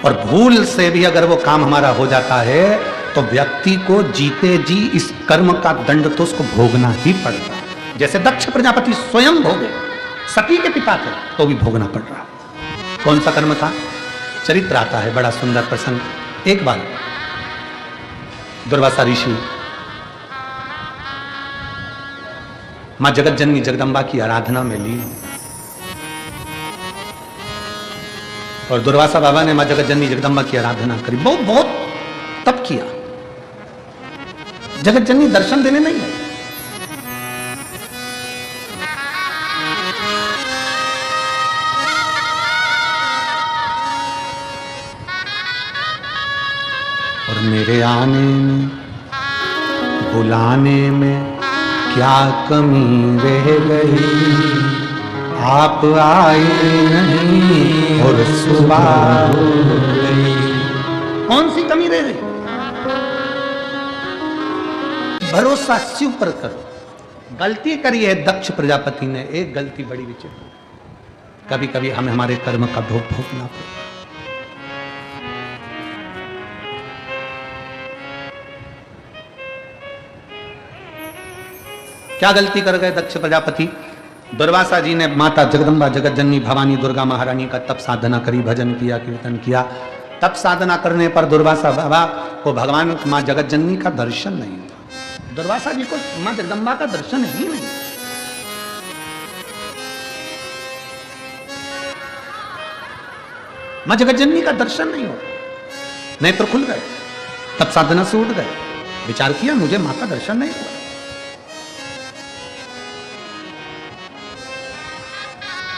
और भूल से भी अगर वो काम हमारा हो जाता है तो व्यक्ति को जीते जी इस कर्म का दंड तो उसको भोगना ही पड़ता है। जैसे दक्ष प्रजापति स्वयं भोगे, सती के पिता थे तो भी भोगना पड़ रहा। कौन सा कर्म था? चरित्र आता है, बड़ा सुंदर प्रसंग। एक बार दुर्वासा ऋषि मां जगत जननी जगदम्बा की आराधना में लीन, और दुर्वासा बाबा ने मां जगत जननी जगदम्बा की आराधना करी, बहुत बहुत तप किया। जगत जननी दर्शन देने नहीं आई। और मेरे आने में बुलाने में क्या कमी रह गई, आप आए नहीं और सुबह हो गई। कौन सी कमी रह गई? भरोसा शिव पर करो। गलती करी है दक्ष प्रजापति ने, एक गलती बड़ी विचित्र। कभी कभी हमें हमारे कर्म का भोग भोगना पड़े। क्या गलती कर गए दक्ष प्रजापति? दुर्वासा जी ने माता जगदम्बा जगत जननी भवानी दुर्गा महारानी का तप साधना करी, भजन किया, कीर्तन किया। तप साधना करने पर दुर्वासा बाबा को भगवान मां जगत जननी का दर्शन नहीं हुआ। दुर्वासा जी को मां जगदम्बा का दर्शन ही नहीं। मां जगत जननी का दर्शन नहीं हुआ, नेत्र खुल गए, तप साधना से उठ गए, विचार किया मुझे मां का दर्शन नहीं हुआ।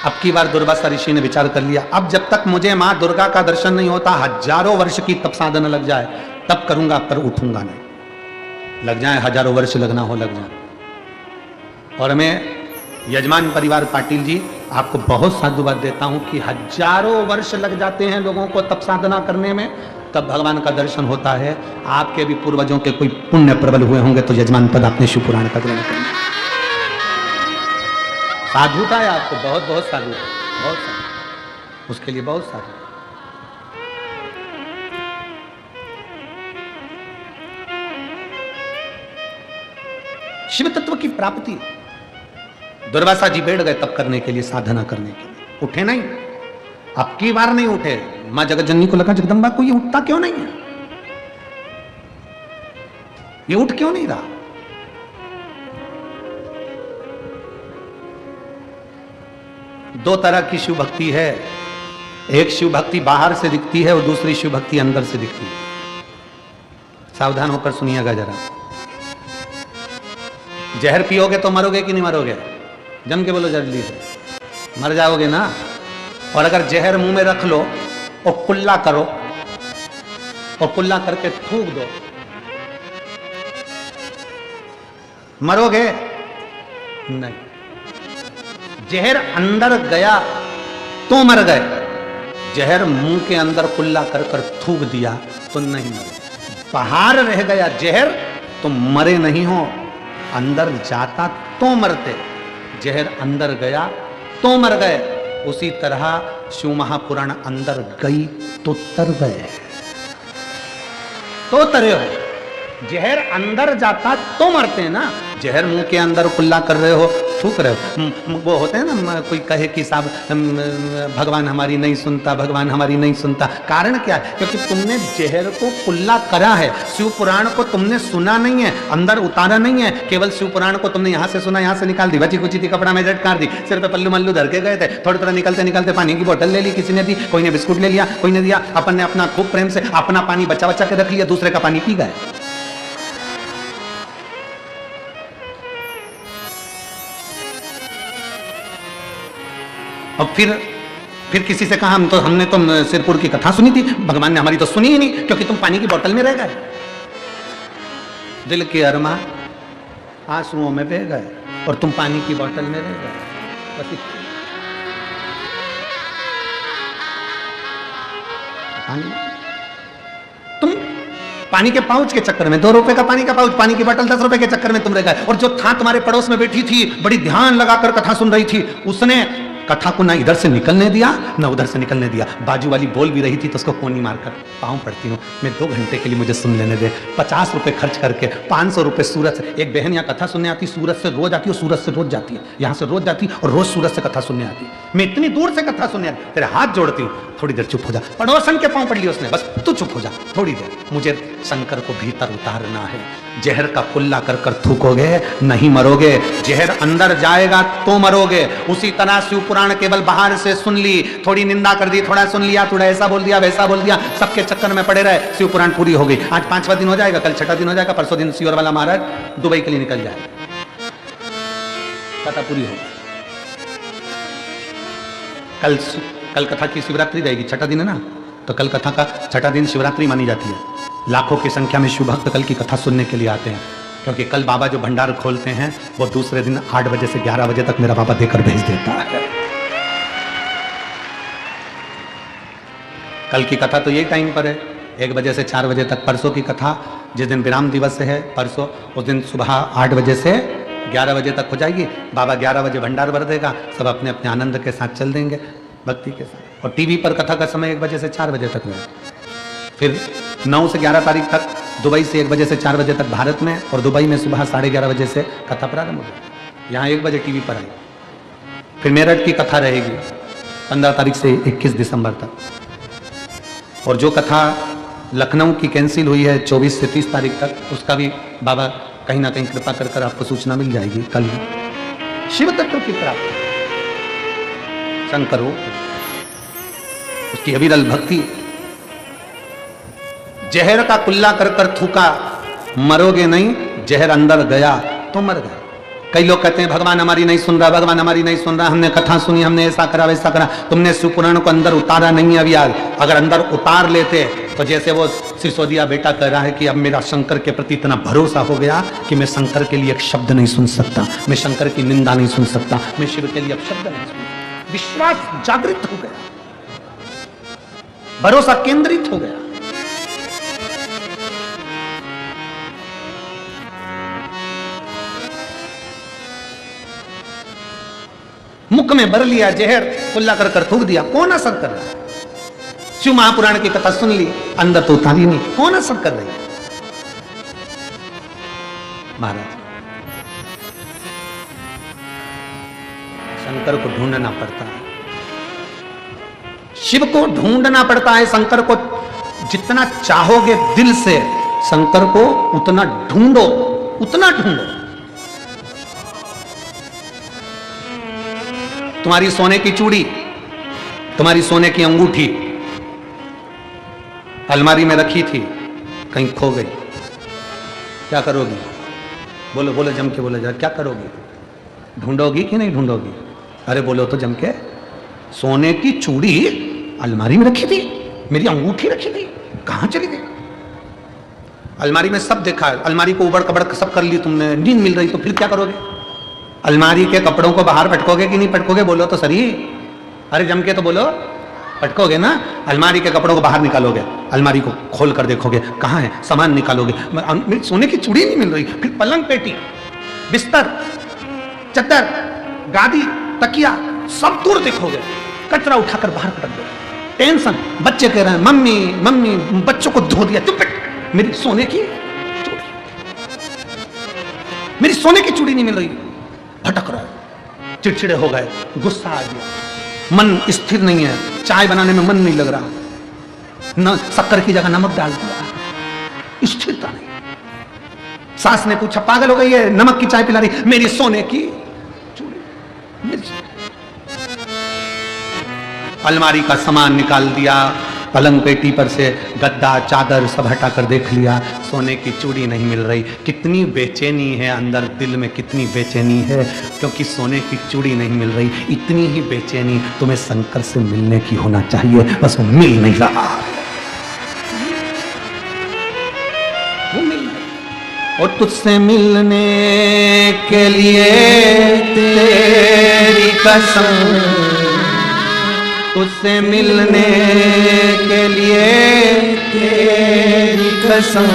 अब की बार दुर्वासा ऋषि ने विचार कर लिया, अब जब तक मुझे मां दुर्गा का दर्शन नहीं होता, हजारों वर्ष की तप साधना लग जाए तब करूंगा, पर उठूंगा नहीं। लग जाए हजारों वर्ष, लगना हो लग जाए। और मैं यजमान परिवार पाटिल जी आपको बहुत साधुवाद देता हूं कि हजारों वर्ष लग जाते हैं लोगों को तप साधना करने में, तब भगवान का दर्शन होता है। आपके भी पूर्वजों के कोई पुण्य प्रबल हुए होंगे तो यजमान पद आपने शिव पुराण का ग्रहण करना। साधुता है आपको, बहुत बहुत साधु, बहुत साधु, उसके लिए बहुत साधु। शिव तत्व की प्राप्ति। दुर्वासा जी बैठ गए तप करने के लिए, साधना करने के लिए, उठे नहीं। अब की बार नहीं उठे। मां जगत जननी को लगा जगदम्बा को ये उठता क्यों नहीं है, ये उठ क्यों नहीं रहा। दो तरह की शिव भक्ति है, एक शिव भक्ति बाहर से दिखती है और दूसरी शिव भक्ति अंदर से दिखती है। सावधान होकर सुनिएगा जरा। जहर पियोगे तो मरोगे कि नहीं मरोगे? जम के बोलो जल्दी से, मर जाओगे ना। और अगर जहर मुंह में रख लो और कुल्ला करो और कुल्ला करके थूक दो, मरोगे नहीं। जहर अंदर गया तो मर गए, जहर मुंह के अंदर कुल्ला कर कर थूक दिया तो नहीं मरे। बाहर रह गया जहर तो मरे नहीं हो, अंदर जाता तो मरते, जहर अंदर गया तो मर गए। उसी तरह शिव महापुराण अंदर गई तो तर गए, तो तरे हो। जहर अंदर जाता तो मरते हैं ना, जहर मुंह के अंदर कुल्ला कर रहे हो, थूक रहे हो। वो होते हैं ना, कोई कहे कि साहब भगवान हमारी नहीं सुनता, भगवान हमारी नहीं सुनता। कारण क्या है? क्योंकि तुमने जहर को कुल्ला करा है, शिव पुराण को तुमने सुना नहीं है, अंदर उतारा नहीं है। केवल शिव पुराण को तुमने यहाँ से सुना, यहाँ से निकाल दी, बची कुची थी, कपड़ा में झटकार दी, सिर पे पल्लू मल्लू धर के गए थे, थोड़ी थोड़ा निकलते निकलते पानी की बोतल ले ली, किसी ने दी, कोई ने बिस्कुट ले लिया, कोई ने दिया, अपन ने अपना खूब प्रेम से अपना पानी बचा बचा के रख लिया, दूसरे का पानी पी गए। और फिर किसी से कहा हमने तो सिरपुर की कथा सुनी थी, भगवान ने हमारी तो सुनी ही नहीं, क्योंकि तुम पानी की बोतल में रह गए। दिल के अरमा आंसुओं में बह गए और तुम पानी की बोतल में रह गए। बस तुम पानी के पाउच के चक्कर में, 2 रुपए का पानी का पाउच, पानी की बोतल 10 रुपए के चक्कर में तुम रह गए। और जो था तुम्हारे पड़ोस में बैठी थी, बड़ी ध्यान लगाकर कथा सुन रही थी, उसने कथा को ना इधर से निकलने दिया ना उधर से निकलने दिया। बाजू वाली बोल भी रही थी तो उसको कोनी मारकर पाँव पड़ती हूँ, मैं 2 घंटे के लिए मुझे सुन लेने दे। 50 रुपए खर्च करके 500 रुपए सूरत से, एक बहन यहाँ कथा सुनने आती, सूरत से रोज आती है, सूरत से रोज जाती है, यहाँ से रोज जाती और रोज सूरत से कथा सुनने आती। मैं इतनी दूर से कथा सुनने आती, तेरे हाथ जोड़ती हूँ, थोड़ी देर चुप हो जा। पड़ोसन के पाँव पड़ लिया उसने, बस तू चुप हो जा थोड़ी देर, मुझे शंकर को भीतर उतारना है। जहर का कुल्ला कर कर थूकोगे नहीं मरोगे, जहर अंदर जाएगा तो मरोगे। उसी तरह शिव पुराण केवल बाहर से सुन ली, थोड़ी निंदा कर दी, थोड़ा सुन लिया, थोड़ा ऐसा बोल दिया वैसा बोल दिया, सबके चक्कर में पड़े रहे। शिव पुराण पूरी हो गई, आज 5वां दिन हो जाएगा, कल 6ठा दिन हो जाएगा, परसों दिन सियोर वाला महाराज दुबई के लिए निकल जाएगा, कथा पूरी होगी। कल कथा की शिवरात्रि रहेगी, 6ठा दिन है ना, तो कल कथा का 6ठा दिन शिवरात्रि मानी जाती है। लाखों की संख्या में शिव भक्त कल की कथा सुनने के लिए आते हैं, क्योंकि कल बाबा जो भंडार खोलते हैं वो दूसरे दिन 8 बजे से 11 बजे तक मेरा बाबा देकर भेज देता है। कल की कथा तो यही टाइम पर है, 1 बजे से 4 बजे तक। परसों की कथा जिस दिन विराम दिवस है परसों, उस दिन सुबह 8 बजे से 11 बजे तक हो जाएगी। बाबा 11 बजे भंडार भर देगा, सब अपने अपने आनंद के साथ चल देंगे, भक्ति के साथ। और टीवी पर कथा का समय 1 बजे से 4 बजे तक है। फिर 9 से 11 तारीख तक दुबई से 1 बजे से 4 बजे तक भारत में, और दुबई में सुबह 11:30 बजे से कथा प्रारंभ होगी। यहाँ 1 बजे टीवी पर आई। फिर मेरठ की कथा रहेगी 15 तारीख से 21 दिसंबर तक। और जो कथा लखनऊ की कैंसिल हुई है 24 से 30 तारीख तक, उसका भी बाबा कहीं ना कहीं कृपा कर कर आपको सूचना मिल जाएगी। कल शिव तत्व की प्राप्ति, शंकर हो, उसकी अविरल भक्ति। जहर का कुल्ला कर कर थूका, मरोगे नहीं, जहर अंदर गया तो मर गए। कई लोग कहते हैं भगवान हमारी नहीं सुन रहा, भगवान हमारी नहीं सुन रहा, हमने कथा सुनी, हमने ऐसा करा वैसा करा। तुमने शिव पुराण को अंदर उतारा नहीं है अभी। आज अगर अंदर उतार लेते तो जैसे वो सिसोदिया बेटा कह रहा है कि अब मेरा शंकर के प्रति इतना भरोसा हो गया कि मैं शंकर के लिए एक शब्द नहीं सुन सकता, मैं शंकर की निंदा नहीं सुन सकता, मैं शिव के लिए अब शब्द नहीं सुन। विश्वास जागृत हो गया, भरोसा केंद्रित हो गया। मुख में भर लिया जहर, कुल्ला कर कर थूक दिया, कौन असर कर रहा है? शिव महापुराण की कथा सुन ली, अंदर तो उतारी नहीं, कौन असर कर रही है? महाराज शंकर को ढूंढना पड़ता है, शिव को ढूंढना पड़ता है। शंकर को जितना चाहोगे दिल से, शंकर को उतना ढूंढो, उतना ढूंढो। तुम्हारी सोने की चूड़ी, तुम्हारी सोने की अंगूठी अलमारी में रखी थी, कहीं खो गई, क्या करोगी? बोलो बोलो जम के बोलो जरा, क्या करोगी? ढूंढोगी कि नहीं ढूंढोगी? अरे बोलो तो जम के। सोने की चूड़ी अलमारी में रखी थी, मेरी अंगूठी रखी थी, कहां चली गई? अलमारी में सब देखा, अलमारी को उबड़ कबड़ सब कर ली तुमने, नींद मिल रही तो फिर क्या करोगे? अलमारी के कपड़ों को बाहर पटकोगे कि नहीं पटकोगे? बोलो तो सही, अरे जम के तो बोलो, पटकोगे ना? अलमारी के कपड़ों को बाहर निकालोगे, अलमारी को खोल कर देखोगे कहां है, सामान निकालोगे, मेरी सोने की चूड़ी नहीं मिल रही, फिर पलंग पेटी, बिस्तर, चद्दर, गादी, तकिया सब दूर देखोगे, कचरा उठाकर बाहर पटक दो। टेंशन, बच्चे कह रहे हैं मम्मी मम्मी, बच्चों को धो दिया, चुप, मेरी सोने की चूड़ी, मेरी सोने की चूड़ी नहीं मिल रही, भटक रहा है, चिड़चिड़े हो गए, गुस्सा आ गया, मन स्थिर नहीं है, चाय बनाने में मन नहीं लग रहा, न शक्कर की जगह नमक डाल दिया, स्थिरता नहीं। सास ने पूछा पागल हो गई है, नमक की चाय पिला रही, मेरी सोने की चूड़ी, मेरी अलमारी का सामान निकाल दिया, पलंग पेटी पर से गद्दा चादर सब हटाकर देख लिया, सोने की चूड़ी नहीं मिल रही। कितनी बेचैनी है अंदर, दिल में कितनी बेचैनी है, क्योंकि सोने की चूड़ी नहीं मिल रही। इतनी ही बेचैनी तुम्हें शंकर से मिलने की होना चाहिए, बस वो मिल नहीं रहा, वो मिल नहीं। और तुझसे मिलने के लिए तेरी कसम, तुझसे मिलने के लिए तेरी कसम,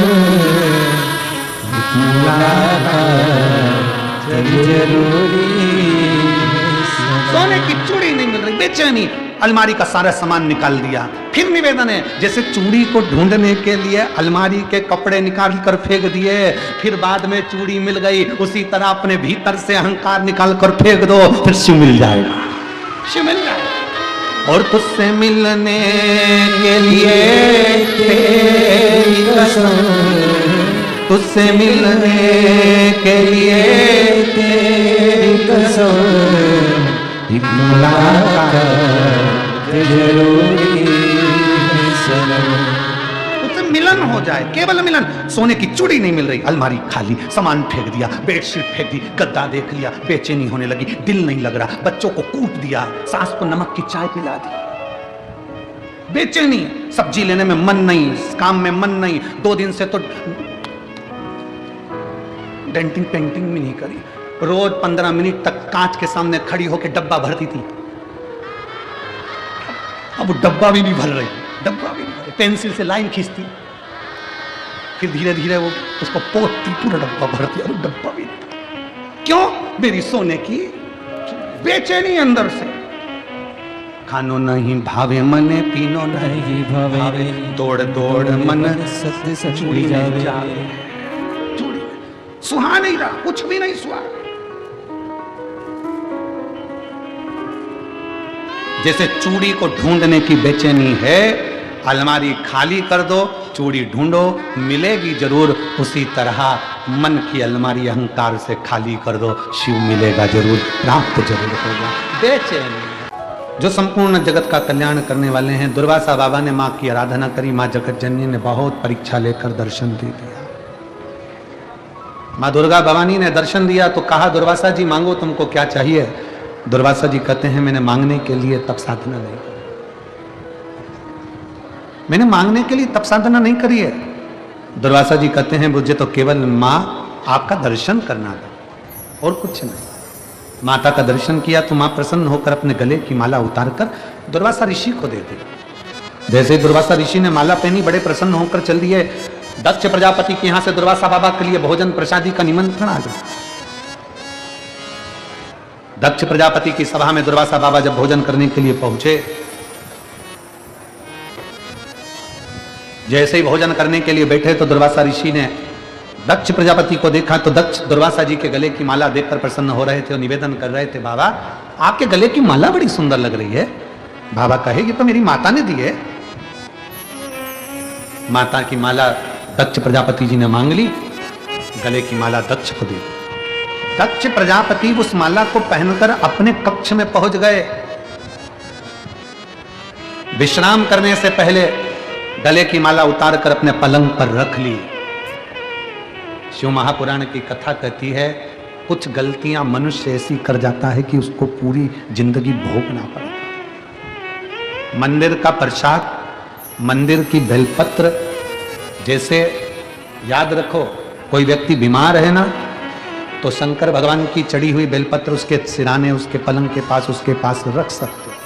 जरूरी सोने की चूड़ी नहीं मिल रही, बेचैनी। अलमारी का सारा सामान निकाल दिया, फिर निवेदन है, जैसे चूड़ी को ढूंढने के लिए अलमारी के कपड़े निकाल कर फेंक दिए, फिर बाद में चूड़ी मिल गई, उसी तरह अपने भीतर से अहंकार निकाल कर फेंक दो, फिर शिव मिल जाएगा, शिव मिल जाएगा। और तुझसे मिलने के लिए तेरी कसम, तुझसे मिलने के लिए तेरी कसम, मुलाकात जरूरी सनम। उससे मिलन हो जाए, केवल मिलन। सोने की चूड़ी नहीं मिल रही, अलमारी खाली, सामान फेंक दिया, बेडशीट फेंक दी, गद्दा देख लिया, बेचैनी होने लगी, दिल नहीं लग रहा, बच्चों को कूट दिया, सास को नमक की चाय पिला दी, बेचैनी, सब्जी लेने में मन नहीं, काम में मन नहीं, 2 दिन से तो डेंटिंग पेंटिंग भी नहीं करी, रोज 15 मिनट तक कांच के सामने खड़ी होकर डब्बा भरती थी, अब वो डब्बा भी नहीं भर रही, डब्बा भी नहीं भर रही, पेंसिल से लाइन खींचती, फिर धीरे धीरे वो उसको पोतती, पूरा डब्बा भरती, और डब्बा भी नहीं। क्यों? मेरी सोने की बेचैनी अंदर से। खानो नहीं भावे मने, पीनो नहीं भावे, दौड़ दौड़ मन सत्य चूड़ी जावे, जावे, चूड़ी सुहा नहीं रहा, कुछ भी नहीं सुहा। जैसे चूड़ी को ढूंढने की बेचैनी है, अलमारी खाली कर दो, चूड़ी ढूंढो, मिलेगी जरूर। उसी तरह मन की अलमारी अहंकार से खाली कर दो, शिव मिलेगा जरूर, प्राप्त जरूर होगा। बेचैनी जो संपूर्ण जगत का कल्याण करने वाले हैं। दुर्वासा बाबा ने माँ की आराधना करी, माँ जगत जननी ने बहुत परीक्षा लेकर दर्शन दे दिया। माँ दुर्गा भवानी ने दर्शन दिया तो कहा, दुर्वासा जी मांगो, तुमको क्या चाहिए? दुर्वासा जी कहते हैं, मैंने मांगने के लिए तप साधना नहीं करी, मैंने मांगने के लिए तप साधना नहीं करी है। दुर्वासा जी कहते हैं, मुझे तो केवल माँ आपका दर्शन करना था और कुछ नहीं। माता का दर्शन किया तो माँ प्रसन्न होकर अपने गले की माला उतारकर दुर्वासा ऋषि को दे दी। जैसे दुर्वासा ऋषि ने माला पहनी, बड़े प्रसन्न होकर चल दिए। दक्ष प्रजापति के यहां से दुर्वासा बाबा के लिए भोजन प्रसादी का निमंत्रण आ गया। दक्ष प्रजापति की सभा में दुर्वासा बाबा जब भोजन करने के लिए पहुंचे, जैसे ही भोजन करने के लिए बैठे तो दुर्वासा ऋषि ने दक्ष प्रजापति को देखा तो दक्ष दुर्वासा जी के गले की माला देखकर प्रसन्न हो रहे थे और निवेदन कर रहे थे, बाबा आपके गले की माला बड़ी सुंदर लग रही है। बाबा कहे, ये तो मेरी माता ने दी है। माता की माला दक्ष प्रजापति जी ने मांग ली, गले की माला दक्ष को दी। दक्ष प्रजापति उस माला को पहनकर अपने कक्ष में पहुंच गए। विश्राम करने से पहले गले की माला उतारकर अपने पलंग पर रख ली। शिव महापुराण की कथा कहती है, कुछ गलतियां मनुष्य ऐसी कर जाता है कि उसको पूरी जिंदगी भोगना पड़ता है। मंदिर का प्रसाद, मंदिर की बेलपत्र, जैसे याद रखो कोई व्यक्ति बीमार है ना, तो शंकर भगवान की चढ़ी हुई बेलपत्र उसके सिराने, उसके पलंग के पास, उसके पास रख सकते हो।